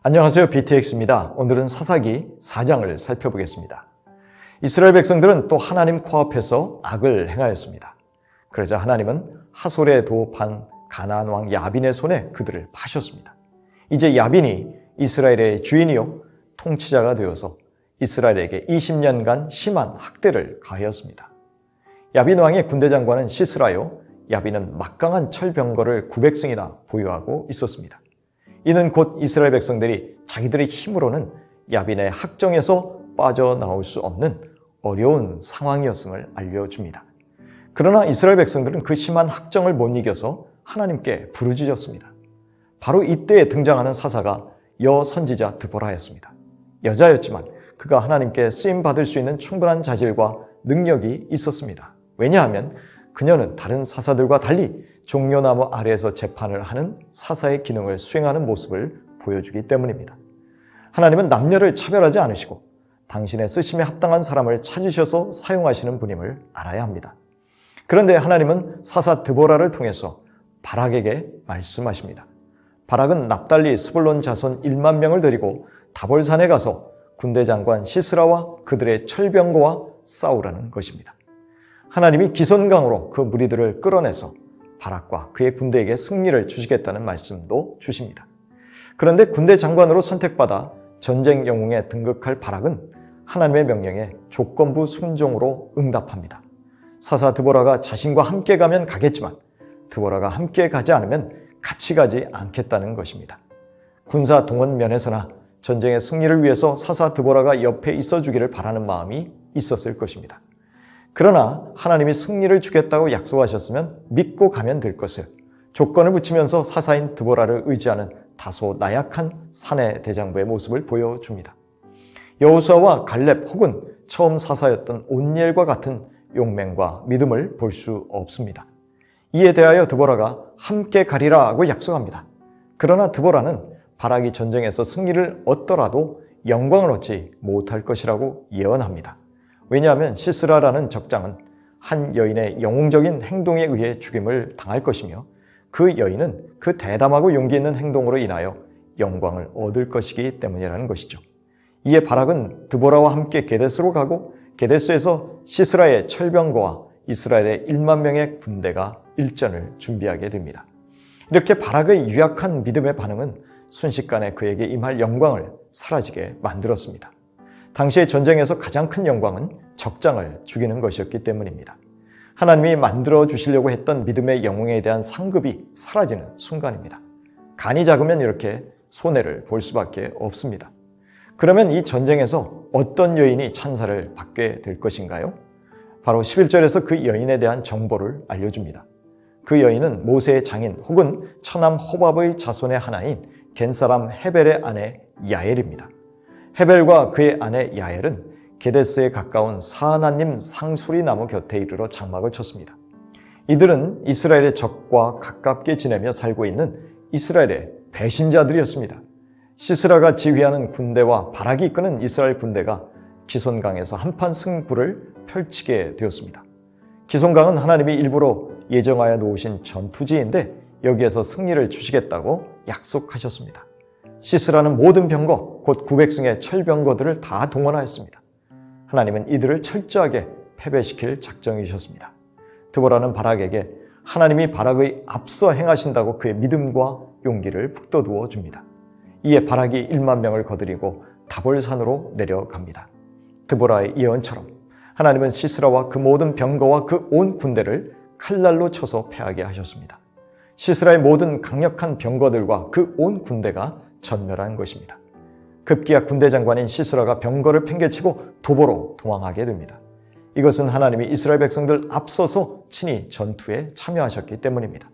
안녕하세요. BTX입니다. 오늘은 사사기 4장을 살펴보겠습니다. 이스라엘 백성들은 또 하나님 코앞에서 악을 행하였습니다. 그러자 하나님은 하솔의 도판 가나안 왕 야빈의 손에 그들을 파셨습니다. 이제 야빈이 이스라엘의 주인이요 통치자가 되어서 이스라엘에게 20년간 심한 학대를 가하였습니다. 야빈 왕의 군대 장관은 시스라요, 야빈은 막강한 철병거를 900승이나 보유하고 있었습니다. 이는 곧 이스라엘 백성들이 자기들의 힘으로는 야빈의 학정에서 빠져나올 수 없는 어려운 상황이었음을 알려줍니다. 그러나 이스라엘 백성들은 그 심한 학정을 못 이겨서 하나님께 부르짖었습니다. 바로 이때에 등장하는 사사가 여선지자 드보라였습니다. 여자였지만 그가 하나님께 쓰임받을 수 있는 충분한 자질과 능력이 있었습니다. 왜냐하면 그녀는 다른 사사들과 달리 종려나무 아래에서 재판을 하는 사사의 기능을 수행하는 모습을 보여주기 때문입니다. 하나님은 남녀를 차별하지 않으시고 당신의 쓰심에 합당한 사람을 찾으셔서 사용하시는 분임을 알아야 합니다. 그런데 하나님은 사사 드보라를 통해서 바락에게 말씀하십니다. 바락은 납달리 스불론 자손 1만 명을 데리고 다볼산에 가서 군대 장관 시스라와 그들의 철병거와 싸우라는 것입니다. 하나님이 기선강으로 그 무리들을 끌어내서 바락과 그의 군대에게 승리를 주시겠다는 말씀도 주십니다. 그런데 군대 장관으로 선택받아 전쟁 영웅에 등극할 바락은 하나님의 명령에 조건부 순종으로 응답합니다. 사사 드보라가 자신과 함께 가면 가겠지만 드보라가 함께 가지 않으면 같이 가지 않겠다는 것입니다. 군사 동원 면에서나 전쟁의 승리를 위해서 사사 드보라가 옆에 있어주기를 바라는 마음이 있었을 것입니다. 그러나 하나님이 승리를 주겠다고 약속하셨으면 믿고 가면 될 것을 조건을 붙이면서 사사인 드보라를 의지하는 다소 나약한 사내 대장부의 모습을 보여줍니다. 여호수아와 갈렙 혹은 처음 사사였던 온니엘과 같은 용맹과 믿음을 볼 수 없습니다. 이에 대하여 드보라가 함께 가리라고 약속합니다. 그러나 드보라는 바락이 전쟁에서 승리를 얻더라도 영광을 얻지 못할 것이라고 예언합니다. 왜냐하면 시스라라는 적장은 한 여인의 영웅적인 행동에 의해 죽임을 당할 것이며 그 여인은 그 대담하고 용기 있는 행동으로 인하여 영광을 얻을 것이기 때문이라는 것이죠. 이에 바락은 드보라와 함께 게데스로 가고 게데스에서 시스라의 철병거와 이스라엘의 1만 명의 군대가 일전을 준비하게 됩니다. 이렇게 바락의 유약한 믿음의 반응은 순식간에 그에게 임할 영광을 사라지게 만들었습니다. 당시의 전쟁에서 가장 큰 영광은 적장을 죽이는 것이었기 때문입니다. 하나님이 만들어 주시려고 했던 믿음의 영웅에 대한 상급이 사라지는 순간입니다. 간이 작으면 이렇게 손해를 볼 수밖에 없습니다. 그러면 이 전쟁에서 어떤 여인이 찬사를 받게 될 것인가요? 바로 11절에서 그 여인에 대한 정보를 알려줍니다. 그 여인은 모세의 장인 혹은 처남 호밥의 자손의 하나인 겐사람 헤벨의 아내 야엘입니다. 헤벨과 그의 아내 야엘은 게데스에 가까운 사하나님 상수리 나무 곁에 이르러 장막을 쳤습니다. 이들은 이스라엘의 적과 가깝게 지내며 살고 있는 이스라엘의 배신자들이었습니다. 시스라가 지휘하는 군대와 바락이 이끄는 이스라엘 군대가 기손강에서 한판 승부를 펼치게 되었습니다. 기손강은 하나님이 일부러 예정하여 놓으신 전투지인데 여기에서 승리를 주시겠다고 약속하셨습니다. 시스라는 모든 병거, 곧 900승의 철병거들을 다 동원하였습니다. 하나님은 이들을 철저하게 패배시킬 작정이셨습니다. 드보라는 바락에게 하나님이 바락의 앞서 행하신다고 그의 믿음과 용기를 북돋워 줍니다. 이에 바락이 1만 명을 거느리고 다볼산으로 내려갑니다. 드보라의 예언처럼 하나님은 시스라와 그 모든 병거와 그 온 군대를 칼날로 쳐서 패하게 하셨습니다. 시스라의 모든 강력한 병거들과 그 온 군대가 전멸한 것입니다. 급기야 군대 장관인 시스라가 병거를 팽개치고 도보로 도망하게 됩니다. 이것은 하나님이 이스라엘 백성들 앞서서 친히 전투에 참여하셨기 때문입니다.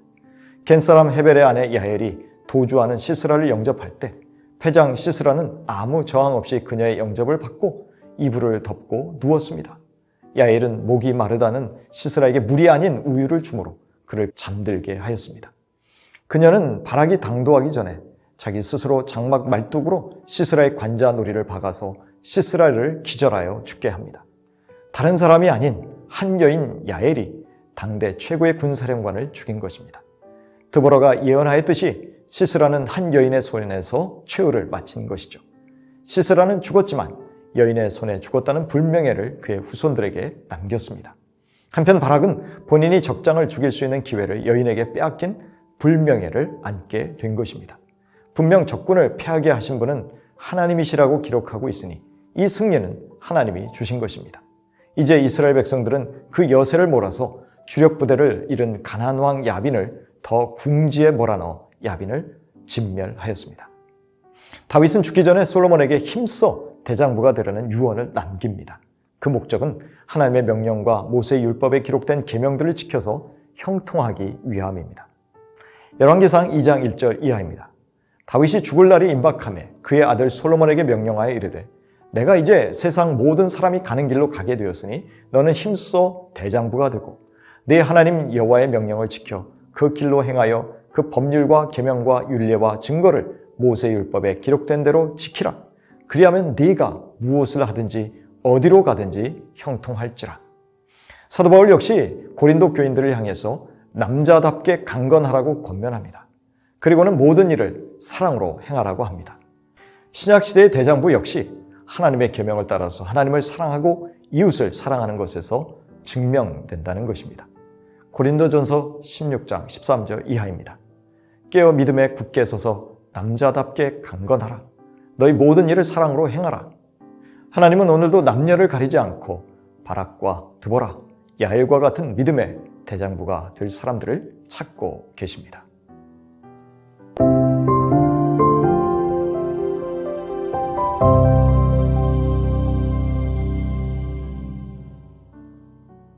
겐사람 헤벨의 아내 야엘이 도주하는 시스라를 영접할 때 패장 시스라는 아무 저항 없이 그녀의 영접을 받고 이불을 덮고 누웠습니다. 야엘은 목이 마르다는 시스라에게 물이 아닌 우유를 주므로 그를 잠들게 하였습니다. 그녀는 바락이 당도하기 전에 자기 스스로 장막 말뚝으로 시스라의 관자놀이를 박아서 시스라를 기절하여 죽게 합니다. 다른 사람이 아닌 한 여인 야엘이 당대 최고의 군사령관을 죽인 것입니다. 드보라가 예언하였듯이 시스라는 한 여인의 손에서 최후를 마친 것이죠. 시스라는 죽었지만 여인의 손에 죽었다는 불명예를 그의 후손들에게 남겼습니다. 한편 바락은 본인이 적장을 죽일 수 있는 기회를 여인에게 빼앗긴 불명예를 안게 된 것입니다. 분명 적군을 패하게 하신 분은 하나님이시라고 기록하고 있으니 이 승리는 하나님이 주신 것입니다. 이제 이스라엘 백성들은 그 여세를 몰아서 주력 부대를 잃은 가나안 왕 야빈을 더 궁지에 몰아넣어 야빈을 진멸하였습니다. 다윗은 죽기 전에 솔로몬에게 힘써 대장부가 되라는 유언을 남깁니다. 그 목적은 하나님의 명령과 모세의 율법에 기록된 계명들을 지켜서 형통하기 위함입니다. 열왕기상 2장 1절 이하입니다. 다윗이 죽을 날이 임박하매 그의 아들 솔로몬에게 명령하여 이르되 내가 이제 세상 모든 사람이 가는 길로 가게 되었으니 너는 힘써 대장부가 되고 네 하나님 여호와의 명령을 지켜 그 길로 행하여 그 법률과 계명과 율례와 증거를 모세의 율법에 기록된 대로 지키라. 그리하면 네가 무엇을 하든지 어디로 가든지 형통할지라. 사도 바울 역시 고린도 교인들을 향해서 남자답게 강건하라고 권면합니다. 그리고는 모든 일을 사랑으로 행하라고 합니다. 신약시대의 대장부 역시 하나님의 계명을 따라서 하나님을 사랑하고 이웃을 사랑하는 것에서 증명된다는 것입니다. 고린도전서 16장 13절 이하입니다. 깨어 믿음에 굳게 서서 남자답게 강건하라. 너희 모든 일을 사랑으로 행하라. 하나님은 오늘도 남녀를 가리지 않고 바락과 드보라, 야엘과 같은 믿음의 대장부가 될 사람들을 찾고 계십니다.